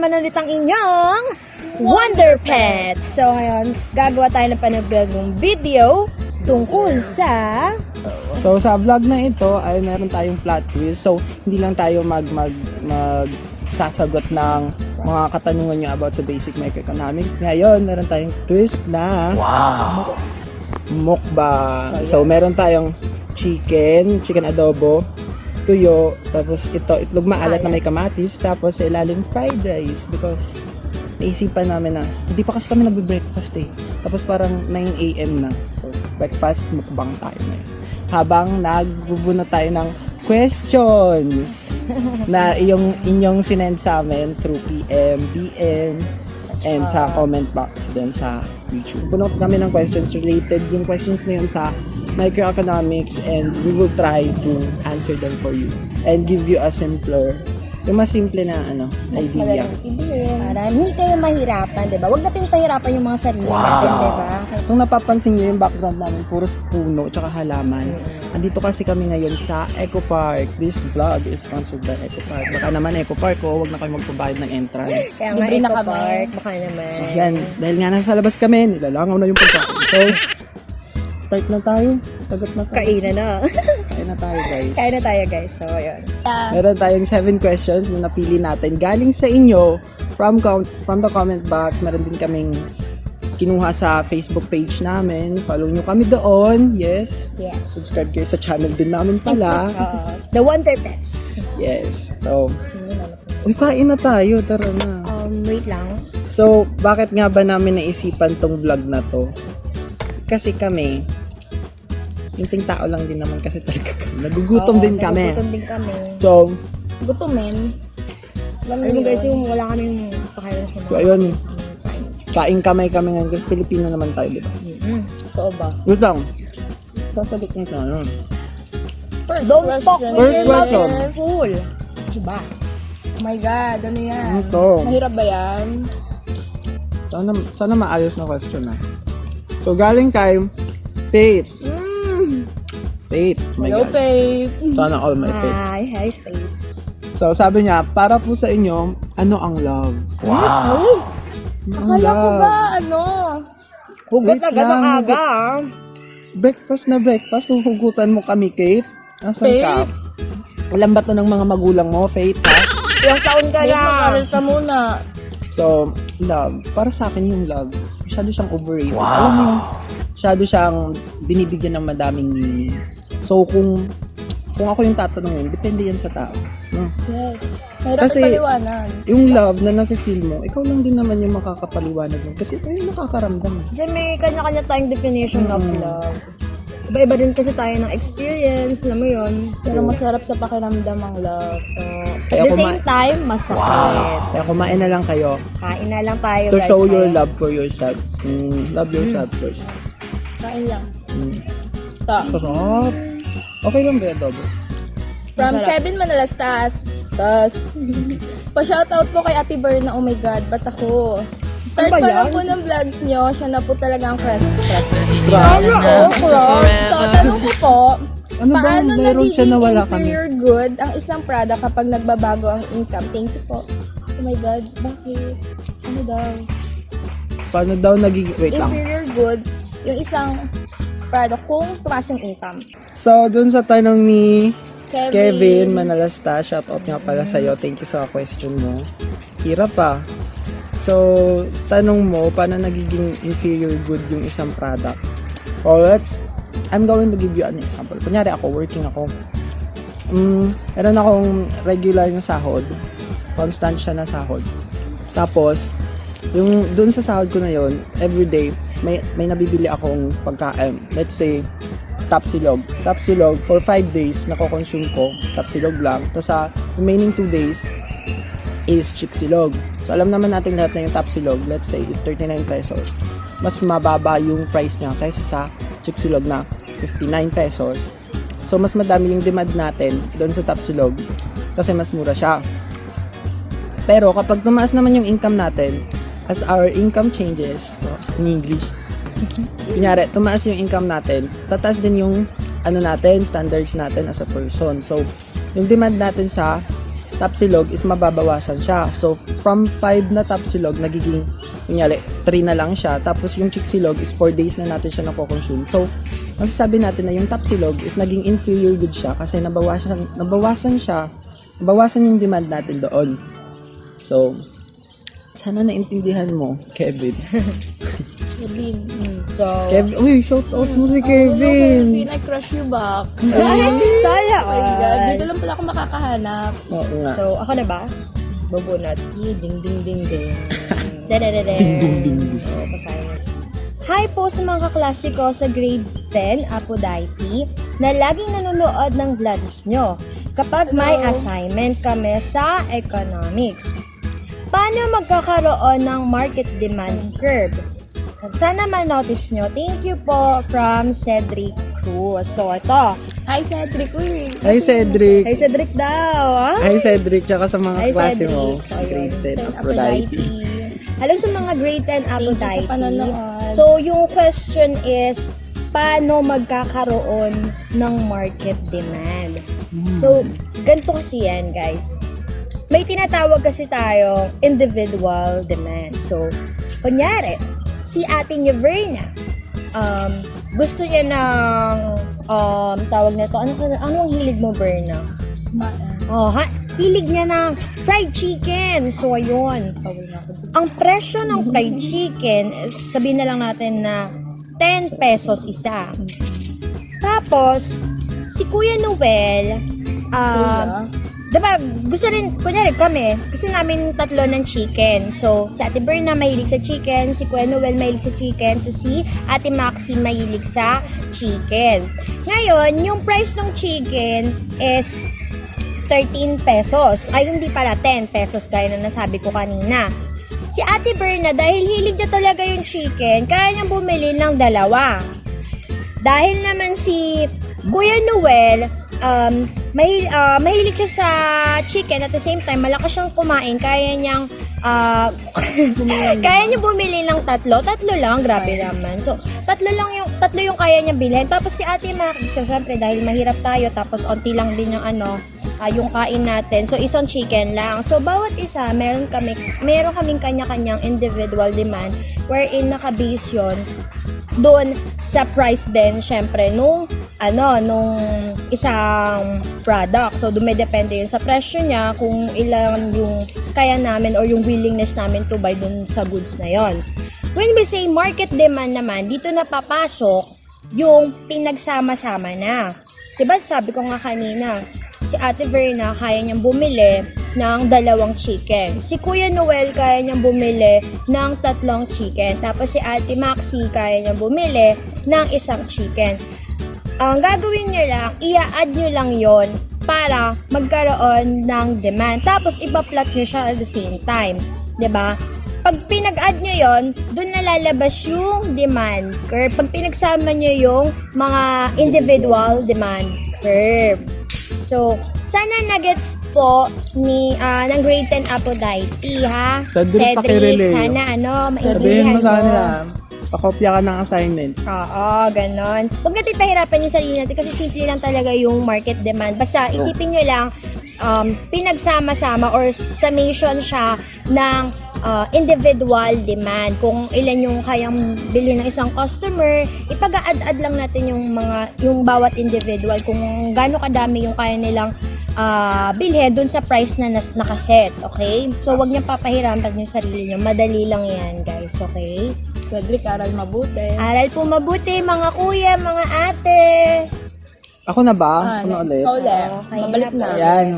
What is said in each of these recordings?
naman ulit ang inyong Wonder Pets. So ngayon, gagawa tayo ng panibagong video tungkol sa... So sa vlog na ito ay meron tayong plot twist. So hindi lang tayo sasagot ng mga katanungan nyo about sa basic microeconomics. Ngayon, meron tayong twist na mukbang. So meron tayong chicken adobo, tuyo, tapos ito itlog maalat na may kamatis, tapos sa ilalim fried rice because naisipan namin na hindi pa kasi kami nagbe-breakfast eh. Tapos parang 9 AM na. So breakfast mukbang tayo ngayon. Habang nagbubunot tayo ng questions na inyong sinend sa amin through PM, DM, and sa comment box din sa YouTube. Bunot kami ng questions related yung questions na yun sa microeconomics, and we will try to answer them for you and give you a simpler, yung mas simple na idea. Para hindi kayo mahirapan, diba? Huwag natin pahirapan yung mga sarili natin, diba? Kung napapansin nyo yung background namin, puros puno tsaka halaman. Andito kasi kami ngayon sa Eco Park. This vlog is sponsored by Eco Park. Baka naman Eco Park, huwag na kayo magpabayad ng entrance. Kaya nga Eco Park, baka naman. So yan, dahil nga nasa labas kami, nilalangaw na yung pagkain. So, start na tayo. Sagot na tayo. Kain na. Kain na tayo, guys. Kain na tayo, guys. So, ayun. Meron tayong 7 questions na napili natin galing sa inyo from the comment box. Meron din kaming kinuha sa Facebook page namin. Follow nyo kami doon. Yes. Subscribe kayo sa channel din namin pala. The Wonder Pets. Yes. So, kain na tayo. Tara na. Wait lang. So, bakit nga ba namin naisipan tong vlog na to? Kasi kami, hinting tao lang din naman kasi talaga kami. Nagugutom din kami. Nagugutom din kami. So, gutomin. Alam mo guys, yung wala kaming pakain sa mga. So, ayun. Kain kamay kami ngayon kasi Pilipino naman tayo, di ba? Totoo ba? Wait lang. Sasabit nyo ito. Don't talk with your mouth question. is full. Diba? Oh my God, ano yan? Ito. Mahirap ba yan? Sana maayos na question na. So, galing kay Faith. Faith. Oh my Hello, God. Faith. Sana all my Faith. Hi, Faith. So, sabi niya, para po sa inyo, ano ang love? Ay, Akala ko ba, hugot Wait agad ang lang, aga. Breakfast na breakfast, huhugutan mo kami, Kate. Asan ka? Faith? Alam ba to ng mga magulang mo, Faith, ha? Ilang taon ka Faith, na. mag-aral ka muna. So, love. Para sa akin yung love, masyado siyang overrated. Alam mo yung, masyado siyang binibigyan ng madaming meaning. So, kung ako yung tatanungin, depende yan sa tao. No? Yes. Mahirap Kasi, ipaliwanag. yung love na nafe-feel mo, ikaw lang din naman yung makakapaliwanag mo. Kasi ito yung nakakaramdam. Kasi may kanya-kanya tayong definition of love. Iba-iba din kasi tayo ng experience, alam mo yun. Pero masarap sa pakiramdam ang love. At the same time, masakit. Kaya kumain na lang kayo Kain na lang tayo, to guys. show your Kaya- love for yourself. Love yourself first. Kain lang. Ta. Sarap. Okay lang ba, Adobo? From Kevin Manalastas. Pa-shoutout po kay Ate Ber na, oh my God, ba't ako? Start Ano ba pa lang yan? po ng vlogs nyo, siya na po talaga ang crush. Trust. So, tanong ko po, Ano ba paano meron siya nagiging na wala kami? inferior good ang isang product kapag nagbabago ang income? Thank you po. Oh my God, bakit? Ano daw? Paano daw nagiging... Wait lang. Inferior good yung isang product kung tumaas yung income. So, dun sa tanong ni Kevin. Kevin Manalasta, shoutout nga pala sa'yo. Thank you sa question mo. Hirap pa. So, sa tanong mo, paano nagiging inferior good yung isang product? I'm going to give you an example. Kunyari ako, working ako. Meron akong regular na sahod. Constant siya na sahod. Tapos, yung dun sa sahod ko na yon, everyday, may nabibili akong pagkain. Let's say, Tapsilog. Tapsilog, for 5 days, nako-consume ko. Tapsilog lang. Tapos sa remaining 2 days, is Chiksilog. So, alam naman natin lahat na yung Tapsilog, let's say, is 39 pesos. Mas mababa yung price niya kaysa sa Chiksilog na 59 pesos. So, mas madami yung demand natin doon sa Tapsilog kasi mas mura siya. Pero, kapag tumaas naman yung income natin, as our income changes, in English, kunyari, tumaas yung income natin, tataas din yung standards natin as a person. So, yung demand natin sa Tapsilog is mababawasan siya. So, from 5 na Tapsilog, nagiging, kunyari, 3 na lang siya. Tapos yung Chicxulog is 4 days na natin siya nakoconsume. So, masasabi natin na yung Tapsilog is naging inferior good siya kasi nabawasan yung demand natin doon. So, sana naintindihan mo, Kevin. Kevin. So, Kevin, uy, shout out mo si Kevin, Kevin. I crush you back. sana Oh my God, all. dito lang pala ako makakahanap. Oo nga. So, ako na ba? Bubunot. Ding, ding, ding, ding. So, pasahin. Hi po sa mga kaklase ko sa grade 10, Aphrodite, na laging nanonood ng vlogs nyo kapag may assignment kami sa economics. Paano magkakaroon ng market demand curve? Sana ma-notice nyo. Thank you po from Cedric Cruz. So, ito. Hi, Cedric. Uy. Hi, Cedric. Hey, Cedric daw. Ah? Hi, Cedric. Tsaka sa mga Hi, klase mo. Cedric. So, yun. Grade 10, Aphrodite. Aphrodite. Hello sa mga grade 10 Thank you Aphrodite. sa panonood. So, yung question is, paano magkakaroon ng market demand? So, ganito kasi yan, guys. May tinatawag kasi tayong individual demand. So, kunyari, si Ate Verna, gusto niya ng, tawag na to, ano ang hilig mo, Verna? Hilig niya ng fried chicken. So, ayun. Ang presyo ng fried chicken, sabihin na lang natin na 10 pesos isa. Tapos, si Kuya Noel, diba, gusto rin, kunyari kami, gusto namin tatlo ng chicken. So, si Ate Berna mahilig sa chicken, si Kuya Noel mahilig sa chicken, to si Ate Maxine mahilig sa chicken. Ngayon, yung price ng chicken is 13 pesos. Ay, hindi pala, 10 pesos gaya na nasabi ko kanina. Si Ate Berna, dahil hilig na talaga yung chicken, kaya niyang bumili ng dalawa. Dahil naman si Kuya Noel, mahilig siya sa chicken, at the same time, malakas siyang kumain, kaya niyang kaya niya bumili ng tatlo lang, grabe naman. So, tatlo yung kaya niya bilhin. Tapos si Ate Mac, so syempre dahil mahirap tayo, tapos onti lang din yung yung kain natin. So, isang chicken lang. So, bawat isa, meron kaming kanya-kanyang individual demand wherein naka-base yun doon sa price din, syempre, nung isang product. So, dumidepende yun sa presyo niya kung ilan yung kaya namin or yung willingness namin to buy dun sa goods na yon. When we say market demand naman, dito na papasok yung pinagsama-sama na. Diba sabi ko nga kanina, si Ate Verna kaya niyang bumili ng 2 chicken. Si Kuya Noel kaya niyang bumili ng 3 chicken. Tapos si Ate Maxi kaya niyang bumili ng 1 chicken. Ang gagawin niyo lang, i-add niyo lang yon para magkaroon ng demand. Tapos ipa-plot niyo siya at the same time. 'Di ba? Pag pinag-add nyo yon, doon nalalabas yung demand curve. Pag pinagsama nyo yung mga individual demand curve. So, sana nagets po ng grade 10 Aphrodite, ha? Cedric, pakirelay. Sana, Sabihin maintindihan mo sa kanila, pakopya ka ng assignment. Oo, ganon. Huwag natin pahirapan yung sarili natin kasi simple lang talaga yung market demand. Basta isipin nyo lang, pinagsama-sama or summation siya ng individual demand. Kung ilan yung kayang bilhin ng isang customer, ipag-add-add lang natin yung bawat individual kung gaano kadami yung kaya nilang bilhin dun sa price na nakaset, okay? So, wag niyang papahirapan yung sarili niyo. Madali lang yan, guys, okay? Cedric, aral mabuti. Aral po mabuti, mga kuya, mga ate. Ako na ba? Ako na ulit? Ikaw ulit. Okay, Mabalik na. Ayan.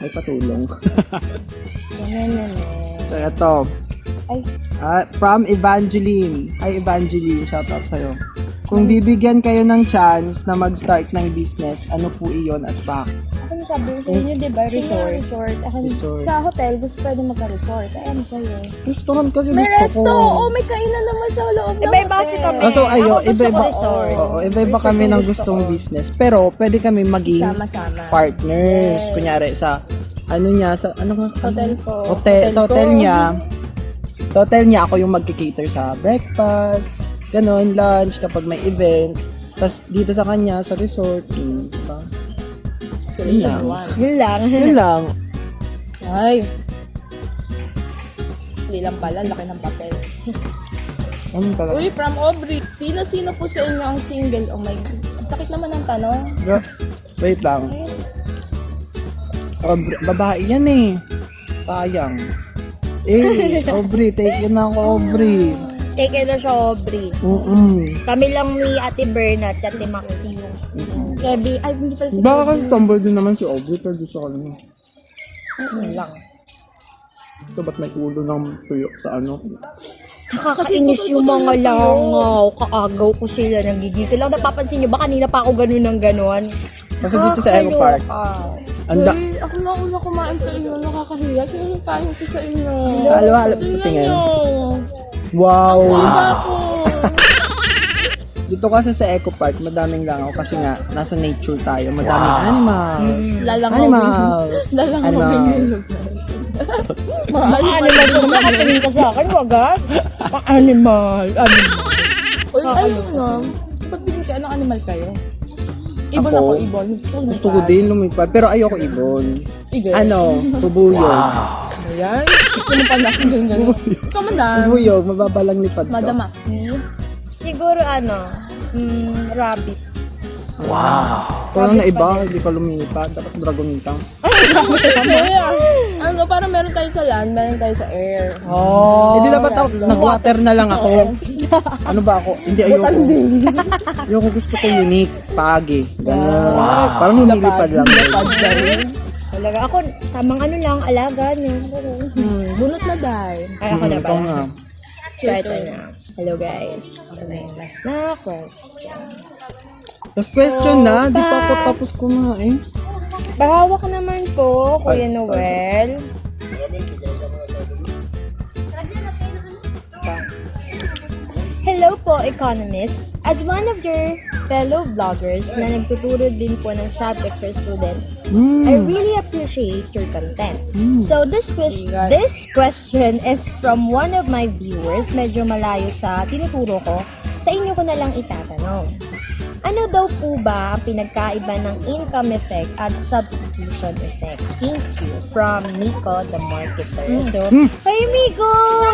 May patulong. Ganyan. So, ito. Ay, From Evangeline. Hi, Evangeline. Shoutout sa'yo. Kung bibigyan kayo ng chance na mag-start ng business, ano po iyon at bakit? ako nasabi ko sa inyo, diba? Resort. Ako, Resort. Sa hotel, gusto pwede magka-resort. Kaya ano sa'yo? Restaurant kasi May gusto resto! ko. Oh, may kainan naman sa loob ng Iba-iba kasi hotel. kami. So, Ako gusto iba-iba. ko resort. Oo, iba-iba Resort kami yung ng gusto gustong ko. business. Pero, pwede kami maging Sama-sama. partners. Yes. Kunyari, sa Hotel ko. Sa hotel ko. niya. Sa hotel niya, ako yung magkikater sa breakfast, ganon, lunch, kapag may events. Tapos, dito sa kanya, sa resort, diba? Yun lang. Yun lang. Yun lang. Ay. Hindi lang pala, laki ng papel. Ano talaga? Uy, from Aubrey. Sino-sino po sa inyo ang single? Oh my God. Ang sakit naman ng tanong. Wait lang. Babae yan eh. Sayang. Aubrey, take it na ako, Aubrey. Take it na siya, Aubrey. Kami lang ni Ate Berna at Ate Maxi yung Kevin, ay hindi pala si Baka kasi Kevin. tumble din naman si Aubrey, pero di sa kanya. yun lang. Ito ba't may ulo ng tuyo sa ano? Nakakainis yung mga langaw. Kaagaw ko sila. Nagigigil lang. Napapansin nyo ba? Kanina pa ako ganun ng ganon. Kasi dito sa Eco Park, anda, Uy, ako na una kumain sa inyo. Nakakahiya. Sino kain ko sa inyo? halo-halo, Tingnan tingin. nyo. Wow! Diba po? Dito kasi sa Eco Park, madaming langaw kasi nga, nasa nature tayo. Madaming animals. Animals. Lalangawin yung Animals. lugar. Mga animal kung nakatingin ka sa akin. Wag ah. Mga animal. Uy, ano? Ba't bigyan kayo? Anong animal kayo? Ibon Ako? ako, ibon. Gusto ko din lumipad, pero ayoko ibon. Igel. Ano? Bubuyog. Ayan. Gusto mo pa na akong ganyan. Ikaw, madam. Bubuyog, mababalang lipad ko. Madam Maxi. Siguro rabbit. Kung na iba, hindi ka lumilipad. Dapat dragonita. Kaya, ano, parang meron tayo sa land, meron tayo sa air. Oh. Hindi dapat ako, nag-water na lang ako. Ano ba ako? Hindi, ayoko. Ayoko, gusto ko unique. Pagi. Ganun. Parang lumilipad lang. Talaga. Ako, tamang ano lang, alaga niya. Bunot na dahil. Ay, ako na ba? Ikaw nga. Ito na. Hello guys. Last na question. Last question na. Di pa ako tapos kumain. Bahawak naman po, Kuya Noel. Hello po, Economist. As one of your fellow vloggers na nagtuturo din po ng subject for student, I really appreciate your content. So this question is from one of my viewers, medyo malayo sa tinuturo ko. Sa inyo ko na lang itatanong. Ano daw po ba ang pinagkaiba ng income effect at substitution effect? Thank you. From Miko, the marketer. So, hey Miko!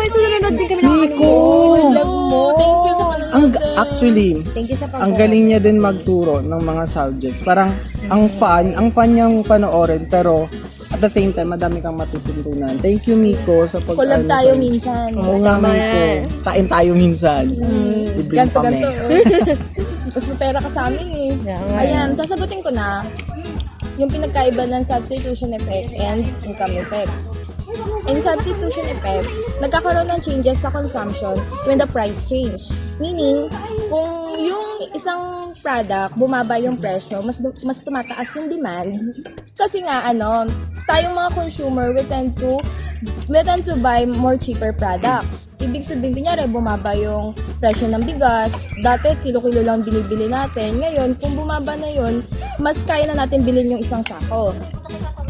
So, nanonood din kami ng Miko! Love mo. Thank you sa panonood. Actually, Thank you sa pag- ang galing niya din magturo ng mga subjects. Parang ang fun niyang panoorin, pero at the same time, madami kang matutunan. Thank you, Miko, sa pag Collab ano, tayo sa- minsan. Oo nga, Miko. Kain tayo minsan. Libre kami. Ganto. Mas may pera ka sa amin eh. Ayan, sasagutin ko na yung pinagkaiba ng substitution effect and income effect. In substitution effect, nagkakaroon ng changes sa consumption when the price change. Meaning, kung yung isang product, bumaba yung presyo, mas tumataas yung demand. Kasi nga, tayong mga consumer, we tend to buy more cheaper products. Ibig sabihin, kunyari, bumaba yung presyo ng bigas. Dati, kilo-kilo lang binibili natin. Ngayon, kung bumaba na yun, mas kaya na natin bilhin yung isang sako.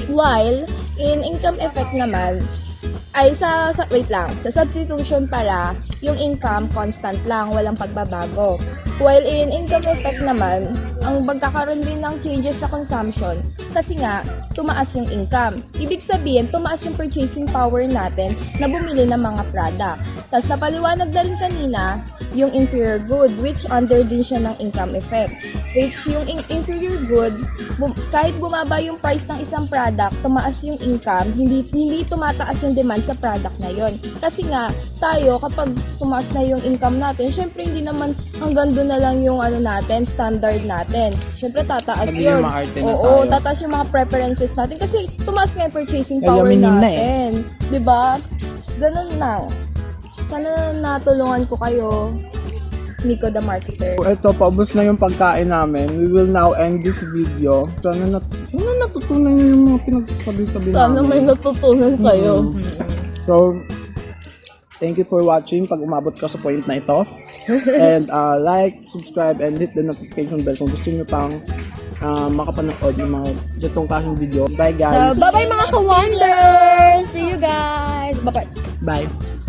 While, in income effect naman, ay sa substitution pala, yung income constant lang, walang pagbabago. While in income effect naman, ang magkakaroon din ng changes sa consumption kasi nga, tumaas yung income. Ibig sabihin, tumaas yung purchasing power natin na bumili ng mga product. Tapos napaliwanag na rin kanina, yung inferior good, which under din siya ng income effect. Which yung inferior good, kahit bumaba yung price ng isang product, tumaas yung income, hindi tumataas yung demand sa product na yon. Kasi nga, tayo, kapag tumaas na yung income natin, syempre hindi naman hanggang doon na lang yung natin, standard natin. Syempre tataas Magiging yun. maarte na Oo, tayo. tataas yung mga preferences natin kasi tumaas nga yung purchasing power Yayaminin na natin. Diba? Ganun na. Sana natulungan ko kayo, Miko the marketer. Ito, paubos na yung pagkain namin. We will now end this video. Sana natutunan niyo yung mga pinagsasabi-sabi namin. Sana may natutunan kayo. So, thank you for watching pag umabot ka sa point na ito. And like, subscribe, and hit the notification bell kung gusto niyo pang makapanood ng mga ganitong klaseng video. Bye guys! Bye-bye mga ka-wonders! See you guys! Bye-bye! Bye!